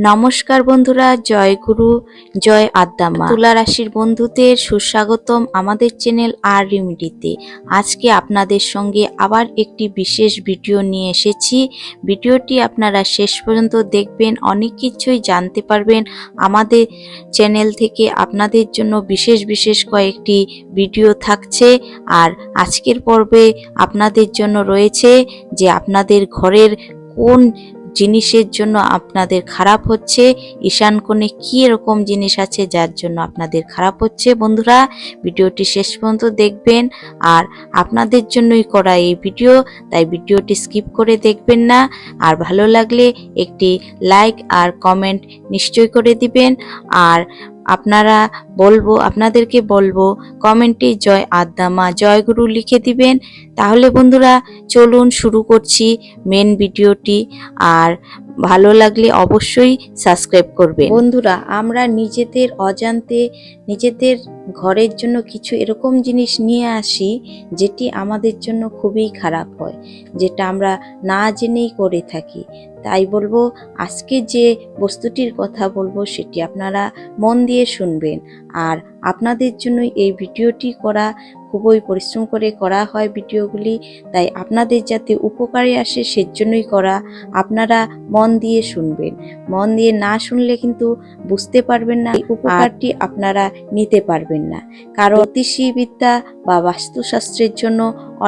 নমস্কার বন্ধুরা, জয় গুরু, জয় আদ্দামা। তুলা রাশির বন্ধুদের সুস্বাগতম আমাদের চ্যানেল আর রেমেডিতে। আজকে আপনাদের সঙ্গে আবার একটি বিশেষ ভিডিও নিয়ে এসেছি। ভিডিওটি আপনারা শেষ পর্যন্ত দেখবেন, অনেক কিছুই জানতে পারবেন আমাদের চ্যানেল থেকে। আপনাদের জন্য বিশেষ বিশেষ কয়েকটি ভিডিও থাকছে। আর আজকের পর্বে আপনাদের জন্য রয়েছে যে আপনাদের ঘরের কোন জিনিসের জন্য আপনাদের খারাপ হচ্ছে, ঈশান কোণে কি এরকম জিনিস আছে যার জন্য আপনাদের খারাপ হচ্ছে। বন্ধুরা, ভিডিওটি শেষ পর্যন্ত দেখবেন, আর আপনাদের জন্যই করা এই ভিডিও, তাই ভিডিওটি স্কিপ করে দেখবেন না। আর ভালো লাগলে একটি লাইক আর কমেন্ট নিশ্চয় করে দিবেন। আর আপনাদেরকে বলবো কমেন্টে জয় আদ্দামা, জয় গুরু লিখে দিবেন। তাহলে বন্ধুরা চলুন শুরু করছি মেন ভিডিওটি। আর ভালো লাগলে অবশ্যই সাবস্ক্রাইব করবেন। বন্ধুরা, আমরা নিজেদের অজান্তে নিজেদের ঘরের জন্য কিছু এরকম জিনিস নিয়ে আসি যেটি আমাদের জন্য খুবই খারাপ হয়, যেটা আমরা না জেনেই করে থাকি। তাই বলবো, আজকে যে বস্তুটির কথা বলবো সেটি আপনারা মন দিয়ে শুনবেন। আর আপনাদের জন্য এই ভিডিওটি করা, খুবই পরিশ্রম করে করা হয় ভিডিওগুলি, তাই আপনাদের যাতে উপকারে আসে সেজন্যই করা। আপনারা মন দিয়ে শুনবেন, মন দিয়ে না শুনলে কিন্তু বুঝতে পারবেন না, এই উপকারটি আপনারা নিতে পারবেন না। কারণ জ্যোতিষীবিদ্যা বা বাস্তুশাস্ত্রের জন্য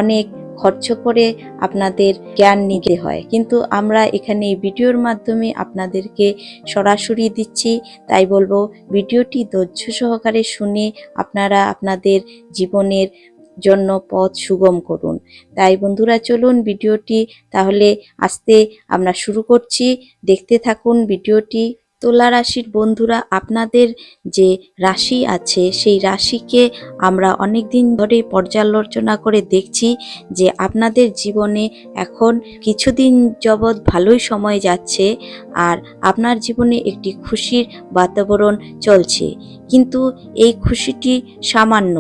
অনেক খরচ করে আপনাদের জ্ঞান নিতে হয়, কিন্তু আমরা এখানে এই ভিডিওর মাধ্যমে আপনাদেরকে সরাসরি দিচ্ছি। তাই বলবো, ভিডিওটি ধৈর্য সহকারে শুনে আপনারা আপনাদের জীবনের জন্য পথ সুগম করুন। তাই বন্ধুরা চলুন ভিডিওটি তাহলে আস্তে আমরা শুরু করছি, দেখতে থাকুন ভিডিওটি। তুলা রাশির বন্ধুরা, আপনাদের যে রাশি আছে সেই রাশিকে আমরা অনেক দিন ধরে পর্যালোচনা করে দেখছি যে আপনাদের জীবনে এখন কিছুদিন যাবৎ ভালোই সময় যাচ্ছে, আর আপনার জীবনে একটি খুশির বাতাবরণ চলছে। কিন্তু এই খুশিটি সামান্য,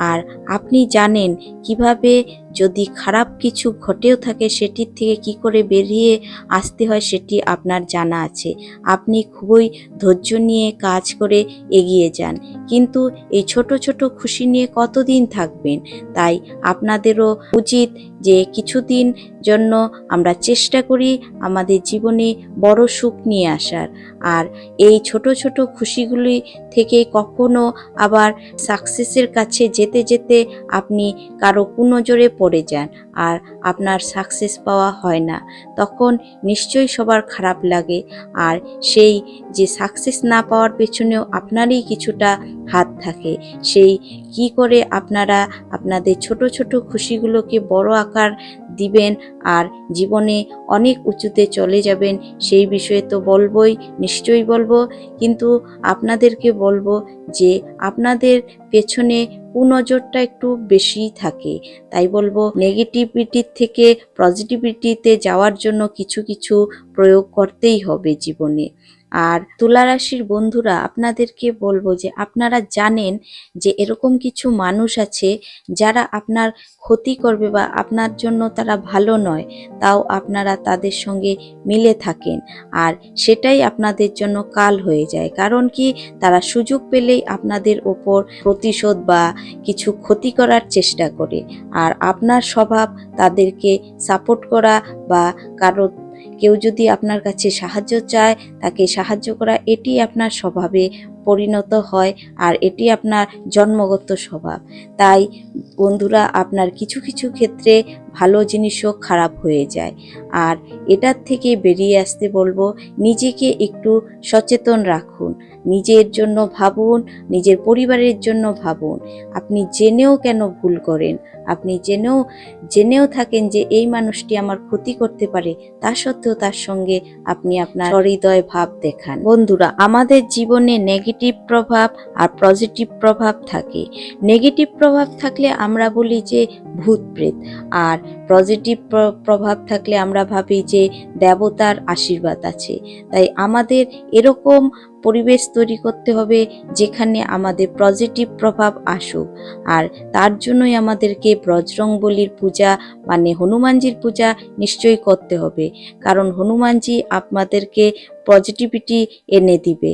আর আপনি জানেন কিভাবে যদি খারাপ কিছু ঘটেও থাকে সেটির থেকে কি করে বেরিয়ে আসতে হয় সেটি আপনার জানা আছে। আপনি খুবই ধৈর্য নিয়ে কাজ করে এগিয়ে যান, কিন্তু এই ছোট ছোট খুশি নিয়ে কতদিন থাকবেন? তাই আপনাদেরও উচিত যে কিছুদিন জন্য আমরা চেষ্টা করি আমাদের জীবনে বড় সুখ নিয়ে আসার। আর এই ছোট ছোট খুশিগুলি থেকে কখনো আবার সাকসেসের কাছে যেতে যেতে আপনি কারো কুনজরে পড়ে যান আর আপনার সাকসেস পাওয়া হয় না, তখন নিশ্চয়ই সবার খারাপ লাগে। আর সেই যে সাকসেস না পাওয়ার পেছনেও আপনারই কিছুটা হাত থাকে। সেই কি করে আপনারা আপনাদের ছোট ছোট খুশিগুলোকে বড় আকার দিবেন আর জীবনে অনেক উঁচুতে চলে যাবেন, সেই বিষয়ে তো বলবোই, নিশ্চয়ই বলবো। কিন্তু আপনাদেরকে বলবো যে আপনাদের পেছনে কুনজরটা একটু বেশি থাকে। তাই বলবো, নেগেটিভিটির থেকে পজিটিভিটিতে যাওয়ার জন্য কিছু কিছু প্রয়োগ করতেই হবে জীবনে। আর তুলা রাশির বন্ধুরা, আপনাদেরকে বলবো যে আপনারা জানেন যে এরকম কিছু মানুষ আছে যারা আপনার ক্ষতি করবে বা আপনার জন্য তারা ভালো নয়, তাও আপনারা তাদের সঙ্গে মিলে থাকেন। আর সেটাই আপনাদের জন্য কাল হয়ে যায়। কারণ কি, তারা সুযোগ পেলেই আপনাদের ওপর প্রতিশোধ বা কিছু ক্ষতি করার চেষ্টা করে। আর আপনার স্বভাব তাদেরকে সাপোর্ট করা, বা কেউ যদি আপনার কাছে সাহায্য চায় তাকে সাহায্য করা, এটি আপনার স্বভাবে পরিণত হয়, আর এটি আপনার জন্মগত স্বভাব। তাই বন্ধুরা, আপনার কিছু কিছু ক্ষেত্রে ভালো জিনিসও খারাপ হয়ে যায়। আর এটার থেকে বেরিয়ে আসতে বলবো, নিজেকে একটু সচেতন রাখুন, নিজের জন্য ভাবুন, নিজের পরিবারের জন্য ভাবুন। আপনি জেনেও কেন ভুল করেন? আপনি জেনেও থাকেন যে এই মানুষটি আমার ক্ষতি করতে পারে, তা সত্ত্বেও তার সঙ্গে আপনি আপনার হৃদয় ভাব দেখান। বন্ধুরা, আমাদের জীবনে নেগেটিভ প্রভাব আর পজিটিভ প্রভাব থাকে। নেগেটিভ প্রভাব থাকলে আমরা বলি যে ভূত প্রেত, আর পজিটিভ প্রভাব থাকলে আমরা ভাবি যে দেবতার আশীর্বাদ আছে। তাই আমাদের এরকম পরিবেশ তৈরি করতে হবে যেখানে আমাদের পজিটিভ প্রভাব আসুক। আর তার জন্যই আমাদেরকে বজরংবলীর পূজা মানে হনুমানজির পূজা নিশ্চয়ই করতে হবে, কারণ হনুমানজি আপনাদেরকে পজিটিভিটি এনে দিবে।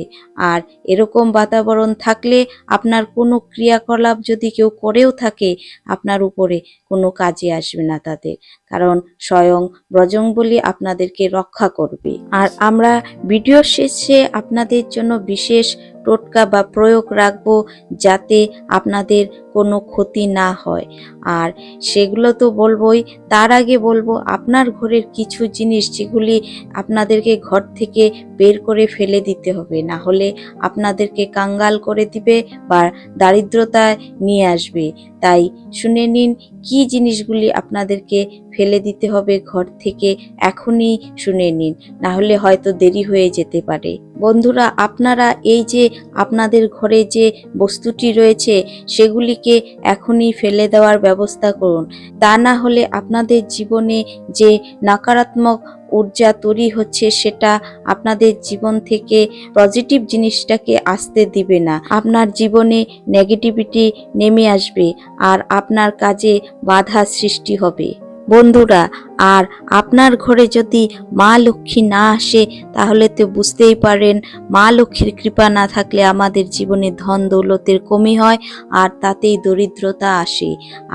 আর এরকম বাতাবরণ থাকলে আপনার কোনো ক্রিয়াকলাপ যদি কেউ করেও থাকে আপনার উপরে কোনো কাজে আসবে না তাদের, কারণ স্বয়ং বজরংবলী আপনাদেরকে রক্ষা করবে। আর আমরা ভিডিও শেষে আপনাদের জন্য বিশেষ টোটকা বা প্রয়োগ রাখবো যাতে আপনাদের কোনো ক্ষতি না হয়। আর সেগুলো তো বলবোই, তার আগে বলবো আপনার ঘরের কিছু জিনিস যেগুলি আপনাদেরকে ঘর থেকে বের করে ফেলে দিতে হবে, না হলে আপনাদেরকে কাঙ্গাল করে দিবে বা দারিদ্রতায় নিয়ে আসবে। তাই শুনে নিন কি জিনিসগুলি আপনাদেরকে ফেলে দিতে হবে ঘর থেকে, এখনই শুনে নিন, না হলে হয়তো দেরি হয়ে যেতে পারে। বন্ধুরা, আপনারা এই যে আপনাদের ঘরে যে বস্তুটি রয়েছে সেগুলিকে এখনই ফেলে দেওয়ার ব্যবস্থা করুন, তা না হলে আপনাদের জীবনে যে নকারাত্মক ঊর্জা তৈরি হচ্ছে সেটা আপনাদের জীবন থেকে পজিটিভ জিনিসটাকে আসতে দিবে না, আপনার জীবনে নেগেটিভিটি নেমে আসবে আর আপনার কাজে বাধা সৃষ্টি হবে। বন্ধুরা, আর আপনার ঘরে যদি মা লক্ষ্মী না আসে তাহলে তো বুঝতেই পারেন মা লক্ষ্মীর কৃপা না থাকলে আমাদের জীবনে ধন দৌলতের কমি হয় আর তাতেই দরিদ্রতা আসে।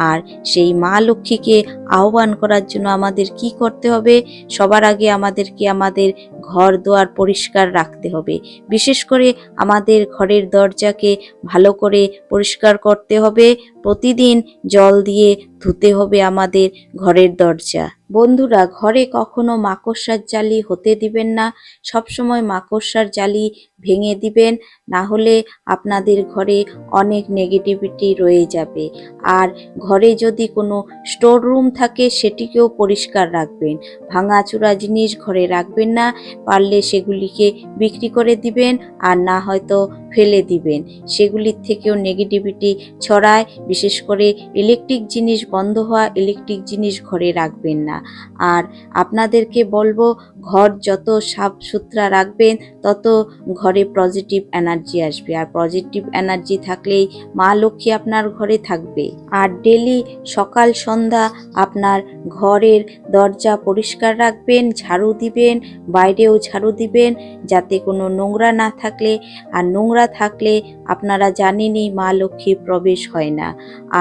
আর সেই মা লক্ষ্মীকে আহ্বান করার জন্য আমাদের কি করতে হবে? সবার আগে আমাদেরকে আমাদের ঘর দুয়ার পরিষ্কার রাখতে হবে। বিশেষ করে আমাদের ঘরের দরজাকে ভালো করে পরিষ্কার করতে হবে, প্রতিদিন জল দিয়ে ধুতে হবে আমাদের ঘরের দরজা। বন্ধুরা, ঘরে কখনো মাকড়সার জালি হতে দিবেন না, সবসময় মাকড়সার জালি ভেঙে দিবেন, না হলে আপনাদের ঘরে অনেক নেগেটিভিটি রয়ে যাবে। আর ঘরে যদি কোনো স্টোর রুম থাকে সেটিকেও পরিষ্কার রাখবেন, ভাঙাচোরা জিনিস ঘরে রাখবেন না, পারলে সেগুলিকে বিক্রি করে দিবেন আর না হয়তো ফেলে দিবেন, সেগুলির থেকেও নেগেটিভিটি ছড়ায়। বিশেষ করে ইলেকট্রিক জিনিস বন্ধ হওয়া ইলেকট্রিক জিনিস ঘরে রাখবেন না। আর আপনাদেরকে বলবো ঘর যত সাফ সুতরা রাখবেন তত ঘরে পজিটিভ এনার্জি আসবে, আর পজিটিভ এনার্জি থাকলেই মা লক্ষ্মী আপনার ঘরে থাকবে। আর ডেলি সকাল সন্ধ্যা আপনার ঘরের দরজা পরিষ্কার রাখবেন, ঝাড়ু দিবেন, বাইরেও ঝাড়ু দিবেন যাতে কোনো নোংরা না থাকলে, আর নোংরা থাকলে আপনারা জানেনই মা লক্ষ্মীর প্রবেশ হয় না।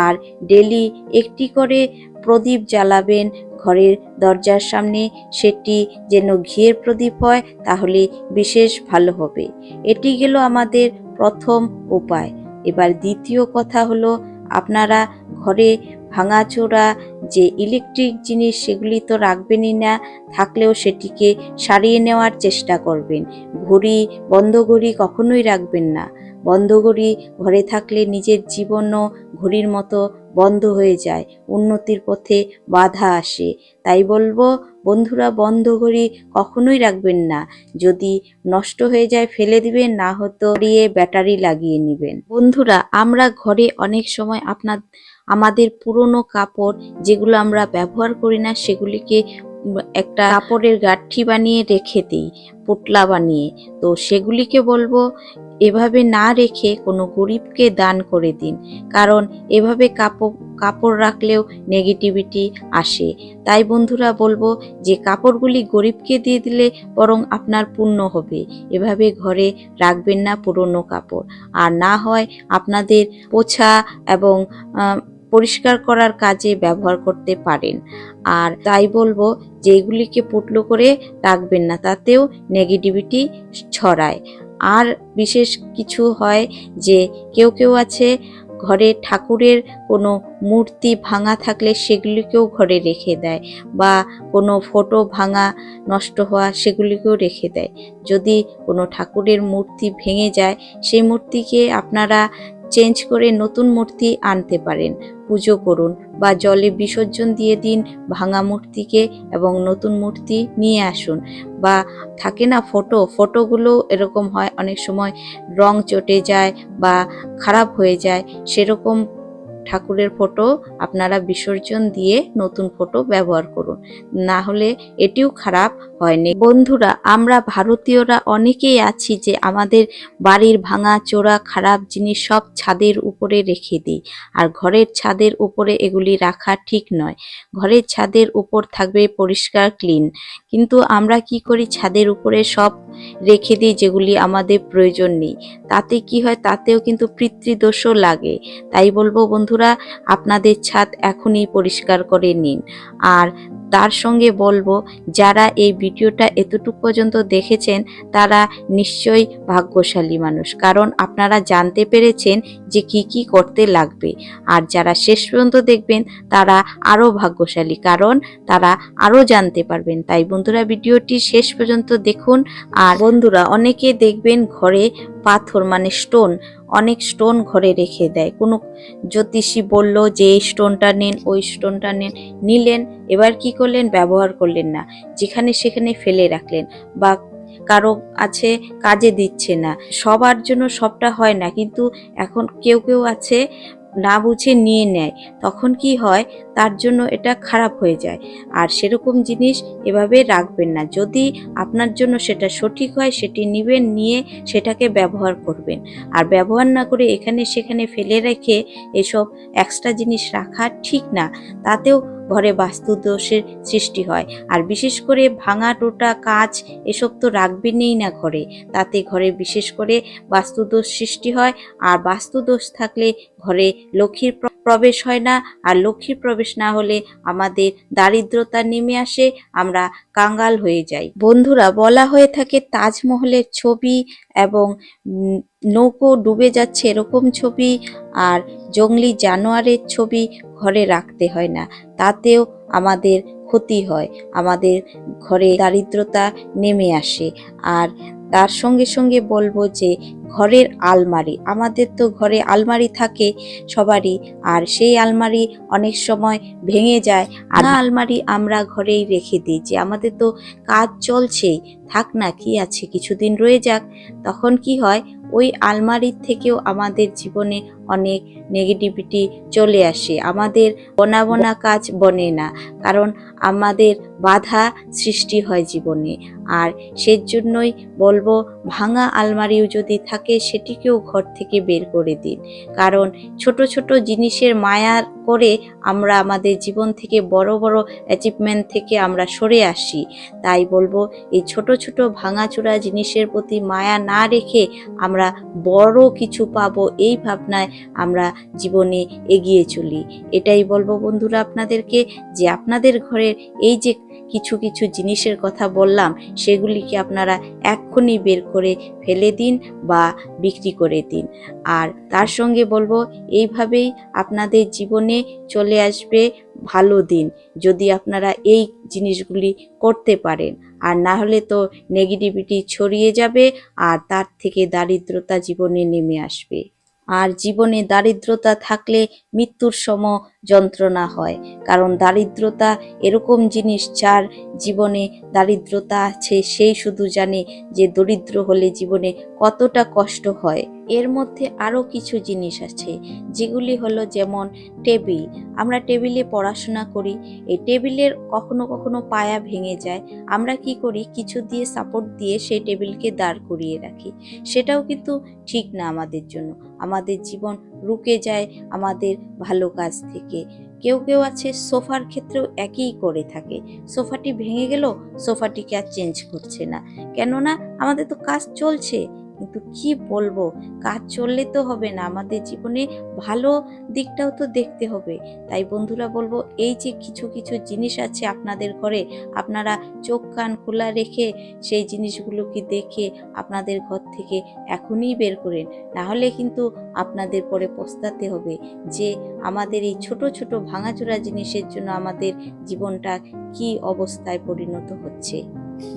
আর ডেলি একটি করে প্রদীপ জ্বালাবেন ঘরের দরজার সামনে, সেটি যেন ঘিয়ের প্রদীপ হয়, তাহলে বিশেষ ভালো হবে। এটি গেল আমাদের প্রথম উপায়। এবার দ্বিতীয় কথা হলো, আপনারা ঘরে ভাঙাচোরা যে ইলেকট্রিক জিনিস সেগুলি তো রাখবেনই না, থাকলেও সেটিকে সারিয়ে নেওয়ার চেষ্টা করবেন। ঘড়ি, বন্ধ ঘড়ি কখনোই রাখবেন না। বন্ধ ঘড়ি ঘরে থাকলে নিজের জীবনও ঘড়ির মতো বন্ধ হয়ে যায়, উন্নতির পথে বাধা আসে। তাই বলবো বন্ধুরা, বন্ধ ঘড়ি কখনোই রাখবেন না, যদি নষ্ট হয়ে যায় ফেলে দিবেন, না হতো দিয়ে ব্যাটারি লাগিয়ে নেবেন। বন্ধুরা, আমরা ঘরে অনেক সময় আমাদের পুরনো কাপড় যেগুলো আমরা ব্যবহার করি না সেগুলিকে একটা কাপড়ের গাঁঠি বানিয়ে রেখে দিই, পুটলা বানিয়ে। তো সেগুলিকে বলবো এভাবে না রেখে কোনো গরিবকে দান করে দিন, কারণ এভাবে কাপড় রাখলেও নেগেটিভিটি আসে। তাই বন্ধুরা বলবো যে কাপড়গুলি গরিবকে দিয়ে দিলে বরং আপনার পুণ্য হবে। এভাবে ঘরে রাখবেন না পুরনো কাপড়। আর না হয় আপনাদের পোছা এবং পরিষ্কার করার কাজে ব্যবহার করতে পারেন। আর তাই বলবো যে এগুলিকে পুটলো করে রাখবেন না, তাতেও নেগেটিভিটি ছড়ায়। আর বিশেষ কিছু হয় যে কেউ আছে ঘরে ঠাকুরের কোনো মূর্তি ভাঙা থাকলে সেগুলিকেও ঘরে রেখে দেয়, বা কোনো ফটো ভাঙা নষ্ট হওয়া সেগুলিকেও রেখে দেয়। যদি কোনো ঠাকুরের মূর্তি ভেঙে যায় সেই মূর্তিকে আপনারা চেঞ্জ করে নতুন মূর্তি আনতে পারেন, পুজো করুন বা জলে বিসর্জন দিয়ে দিন ভাঙা মূর্তিকে এবং নতুন মূর্তি নিয়ে আসুন। বা থাকে না ফটোগুলো এরকম হয়, অনেক সময় রং চটে যায় বা খারাপ হয়ে যায়, সেরকম ঠাকুরের ফটো আপনারা বিসর্জন দিয়ে নতুন ফটো ব্যবহার করুন, না হলে এটিও খারাপ হয়নি। বন্ধুরা, আমরা ভারতীয়রা অনেকেই আছি যে আমাদের বাড়ির ভাঙা চোরা খারাপ জিনিস সব ছাদের উপরে রেখে দিই, আর ঘরের ছাদের উপরে এগুলি রাখা ঠিক নয়। ঘরের ছাদের উপর থাকবে পরিষ্কার ক্লিন, কিন্তু আমরা কি করি, ছাদের উপরে সব রেখে দিই যেগুলি আমাদের প্রয়োজন নেই। তাতে কি হয়, তাতেও কিন্তু পিতৃদোষও লাগে। তাই বলবো বন্ধুরা, আপনাদের ছাদ এখনই পরিষ্কার করে নিন। আর তার সঙ্গে বলবো, যারা এই ভিডিওটা এতটুকু পর্যন্ত দেখেছেন তারা নিশ্চয়ই ভাগ্যশালী মানুষ, কারণ আপনারা জানতে পেরেছেন যে কি কি করতে লাগবে। আর যারা শেষ পর্যন্ত দেখবেন তারা আরও ভাগ্যশালী, কারণ তারা আরও জানতে পারবেন। তাই বন্ধুরা, ভিডিওটি শেষ পর্যন্ত দেখুন। আর বন্ধুরা, অনেকে দেখবেন ঘরে পাথর মানে স্টোন, অনেক স্টোন ঘরে রেখে দেয়। কোনো জ্যোতিষী বলল যে এই স্টোনটা নেন, ওই স্টোনটা নেন, নিলেন, এবার কি করলেন, ব্যবহার করলেন না, যেখানে সেখানে ফেলে রাখলেন, বা কারো আছে কাজে দিচ্ছে না। সবার জন্য সবটা হয় না, কিন্তু এখন কেউ কেউ আছে না বুঝে নিয়ে নেয়, তখন কি হয়, তার জন্য এটা খারাপ হয়ে যায়। আর সেরকম জিনিস এভাবে রাখবেন না। যদি আপনার জন্য সেটা সঠিক হয়, সেটি নিবেন, নিয়ে সেটাকে ব্যবহার করবেন। আর ব্যবহার না করে এখানে সেখানে ফেলে রেখে এসব এক্সট্রা জিনিস রাখা ঠিক না, তাতেও ঘরে বাস্তু দোষের সৃষ্টি হয়। আর বিশেষ করে ভাঙা টোটা কাঁচ এসব তো রাখবেনই না ঘরে, তাতে ঘরে বিশেষ করে বাস্তুদোষ সৃষ্টি হয়। আর বাস্তুদোষ থাকলে ঘরে লক্ষ্মীর প্রবেশ হয় না, আর লক্ষ্মীর প্রবেশ না হলে আমাদের দারিদ্রতা নেমে আসে, আমরা কাঙ্গাল হয়ে যাই। বন্ধুরা, বলা হয়ে থাকে তাজমহলের ছবি এবং নৌকো ডুবে যাচ্ছে এরকম ছবি আর জংলি জানোয়ারের ছবি ঘরে রাখতে হয় না, তাতেও আমাদের ক্ষতি হয়, আমাদের ঘরে দারিদ্রতা নেমে আসে। আর তার সঙ্গে সঙ্গে বলবো যে ঘরের আলমারি, আমাদের তো ঘরে আলমারি থাকে সবারই, আর সেই আলমারি অনেক সময় ভেঙে যায়। আর আলমারি আমরা ঘরেই রেখে দিই যে আমাদের তো কাজ চলছেই, থাক না, কি আছে, কিছুদিন রয়ে যাক। তখন কি হয়, ওই আলমারির থেকেও আমাদের জীবনে অনেক নেগেটিভিটি চলে আসে, আমাদের বনা কাজ বনে না, কারণ আমাদের বাধা সৃষ্টি হয় জীবনে। আর সেজন্যই বলবো, ভাঙা আলমারিও যদি থাকে সেটিকেও ঘর থেকে বের করে দিন, কারণ ছোট ছোট জিনিসের মায়া করে আমরা আমাদের জীবন থেকে বড় বড় অ্যাচিভমেন্ট থেকে আমরা সরে আসি। তাই বলবো, এই ছোট ছোট ভাঙাচোরা জিনিসের প্রতি মায়া না রেখে আমরা বড় কিছু পাবো এই ভাবনায় আমরা জীবনে এগিয়ে চলি। এটাই বলবো বন্ধুরা আপনাদেরকে, যে আপনাদের ঘরের এই যে কিছু কিছু জিনিসের কথা বললাম, সেগুলিকে আপনারা এক্ষুনি বের করে ফেলে দিন বা বিক্রি করে দিন। আর তার সঙ্গে বলবো, এইভাবেই আপনাদের জীবনে চলে আসবে ভালো দিন, যদি আপনারা এই জিনিসগুলি করতে পারেন। আর না হলে তো নেগেটিভিটি ছড়িয়ে যাবে, আর তার থেকে দারিদ্রতা জীবনে নেমে আসবে। আর জীবনে দারিদ্রতা থাকলে মৃত্যুর সম যন্ত্রণা হয়, কারণ দারিদ্রতা এরকম জিনিস, যার জীবনে দারিদ্রতা আছে সেই শুধু জানে যে দরিদ্র হলে জীবনে কতটা কষ্ট হয়। এর মধ্যে আরও কিছু জিনিস আছে, যেগুলি হলো যেমন টেবিল। আমরা টেবিলে পড়াশোনা করি, এই টেবিলের কখনো কখনো পায়া ভেঙে যায়, আমরা কি করি, কিছু দিয়ে সাপোর্ট দিয়ে সেই টেবিলকে দাঁড় করিয়ে রাখি, সেটাও কিন্তু ঠিক না আমাদের জন্য, আমাদের জীবন রুকে যায় আমাদের ভালো কাজ থেকে। কেউ কেউ আছে সোফার ক্ষেত্রেও একই করে থাকে, সোফাটি ভেঙে গেল, সোফাটিকে আর চেঞ্জ করছে না, কেননা আমাদের তো কাজ চলছে। কিন্তু কি বলবো, কাজ চললে তো হবে না, আমাদের জীবনে ভালো দিকটাও তো দেখতে হবে। তাই বন্ধুরা বলবো, এই যে কিছু কিছু জিনিস আছে আপনাদের ঘরে, আপনারা চোখ কান খোলা রেখে সেই জিনিসগুলোকে দেখে আপনাদের ঘর থেকে এখনই বের করেন, না হলে কিন্তু আপনাদের পরে পস্তাতে হবে যে আমাদের এই ছোট ছোট ভাঙাচোরা জিনিসের জন্য আমাদের জীবনটা কি অবস্থায় পরিণত হচ্ছে।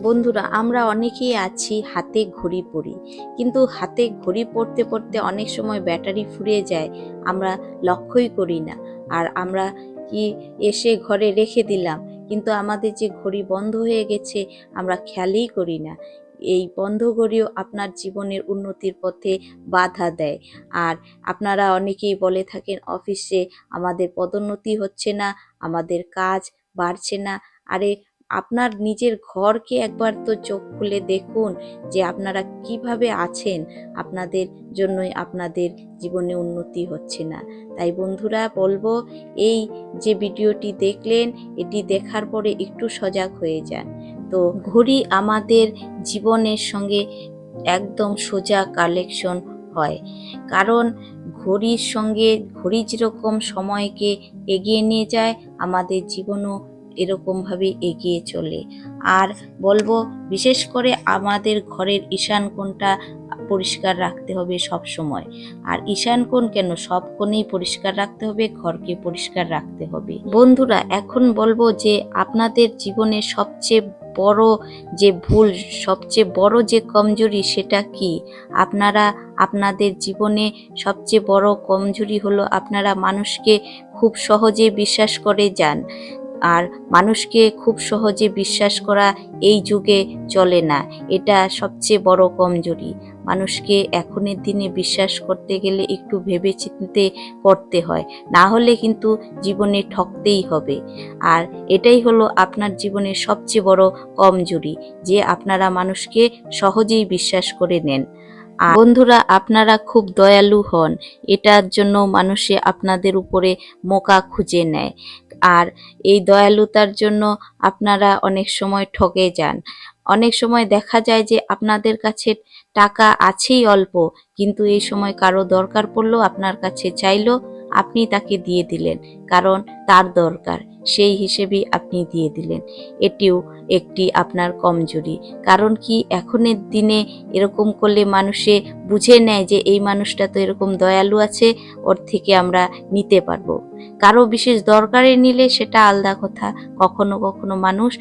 বন্ধুরা, আমরা অনেকেই আছি হাতে ঘড়ি পরি, কিন্তু হাতে ঘড়ি পরতে পরতে অনেক সময় ব্যাটারি ফুরিয়ে যায়, আমরা লক্ষ্যই করি না। আর আমরা কি এসে ঘরে রেখে দিলাম, কিন্তু আমাদের যে ঘড়ি বন্ধ হয়ে গেছে আমরা খেয়ালই করি না। এই বন্ধ ঘড়িও আপনার জীবনের উন্নতির পথে বাধা দেয়। আর আপনারা অনেকেই বলে থাকেন অফিসে আমাদের পদোন্নতি হচ্ছে না, আমাদের কাজ বাড়ছে না। আরে আপনার নিজের ঘরকে একবার তো চোখ খুলে দেখুন যে আপনারা কিভাবে আছেন, আপনাদের জন্যই আপনাদের জীবনে উন্নতি হচ্ছে না। তাই বন্ধুরা বলবো, এই যে ভিডিওটি দেখলেন এটি দেখার পরে একটু সজাগ হয়ে যান। তো ঘড়ি আমাদের জীবনের সঙ্গে একদম সোজা কালেকশন হয়, কারণ ঘড়ির সঙ্গে ঘড়ি যেরকম সময়কে এগিয়ে নিয়ে যায়, আমাদের জীবনও এরকমভাবে এগিয়ে চলে। আর বলবো বিশেষ করে আমাদের ঘরের ঈশান কোণটা পরিষ্কার রাখতে হবে সব সময়। আর ঈশান কোণ কেন, সব কোণেই পরিষ্কার রাখতে হবে, ঘরকে পরিষ্কার রাখতে হবে। বন্ধুরা এখন বলবো যে আপনাদের জীবনে সবচেয়ে বড় যে ভুল, সবচেয়ে বড় যে কমজোরি সেটা কি? আপনারা আপনাদের জীবনে সবচেয়ে বড় কমজোরি হলো আপনারা মানুষকে খুব সহজে বিশ্বাস করে যান। আর মানুষকে খুব সহজে বিশ্বাস করা এই যুগে চলে না, এটা সবচেয়ে বড় কমজোরি। মানুষকে এখনের দিনে বিশ্বাস করতে গেলে একটু ভেবেচিন্তে করতে হয়, না হলে কিন্তু জীবনে ঠকতেই হবে। আর এটাই হলো আপনার জীবনের সবচেয়ে বড় কমজোরি, যে আপনারা মানুষকে সহজেই বিশ্বাস করে নেন। আর বন্ধুরা আপনারা খুব দয়ালু হন, এটার জন্য মানুষে আপনাদের উপরে মোকা খুঁজে নেয়। আর এই দয়ালুতার জন্য আপনারা অনেক সময় ঠকে যান। অনেক সময় দেখা যায় যে আপনাদের কাছে টাকা আছেই অল্প, কিন্তু এই সময় কারো দরকার পড়লো, আপনার কাছে চাইলো, আপনি তাকে দিয়ে দিলেন, কারণ তার দরকার, সেই হিসেবেই আপনি দিয়ে দিলেন। এটিও একটি আপনার কমজোরি। কারণ কি, এখনের দিনে এরকম করলে মানুষে বুঝে নেয় যে এই মানুষটা তো এরকম দয়ালু আছে, ওর থেকে আমরা নিতে পারবো। কারো বিশেষ দরকারে নিলে সেটা আলাদা কথা, কখনো কখনো মানুষ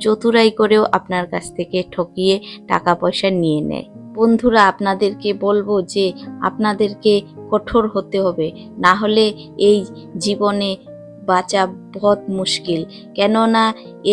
চতুরাই করেও আপনার কাছ থেকে ঠকিয়ে টাকা পয়সা নিয়ে নেয়। বন্ধুরা আপনাদেরকে বলবো যে আপনাদেরকে কঠোর হতে হবে, না হলে এই জীবনে বাঁচা বহুত মুশকিল। কেননা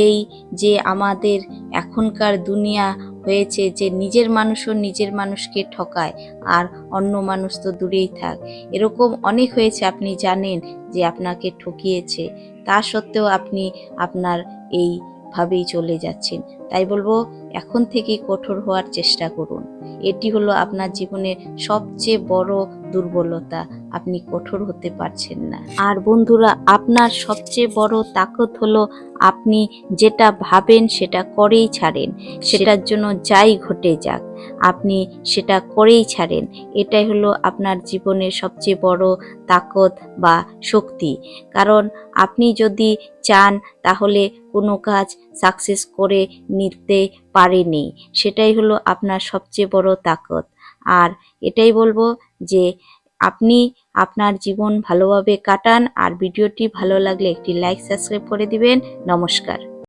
এই যে আমাদের এখনকার দুনিয়া হয়েছে যে নিজের মানুষও নিজের মানুষকে ঠকায়, আর অন্য মানুষ তো দূরেই থাক। এরকম অনেক হয়েছে, আপনি জানেন যে আপনাকে ঠকিয়েছে, তা সত্ত্বেও আপনি আপনার এইভাবেই চলে যাচ্ছেন। তাই বলবো এখন থেকেই কঠোর হওয়ার চেষ্টা করুন। এটি হলো আপনার জীবনের সবচেয়ে বড় দুর্বলতা, আপনি কঠোর হতে পারছেন না। আর বন্ধুরা আপনার সবচেয়ে বড় তাকত হলো আপনি যেটা ভাবেন সেটা করেই ছাড়েন, সেটার জন্য যাই ঘটে যাক আপনি সেটা করেই ছাড়েন। এটাই হলো আপনার জীবনের সবচেয়ে বড় তাকত বা শক্তি। কারণ আপনি যদি চান তাহলে কোনো কাজ সাকসেস করে নিতে পারেনি, সেটাই হলো আপনার সবচেয়ে বড় তাকত। আর এটাই বলবো যে আপনি আপনার জীবন ভালোভাবে কাটান। আর ভিডিওটি ভালো লাগলে একটি লাইক সাবস্ক্রাইব করে দিবেন। নমস্কার।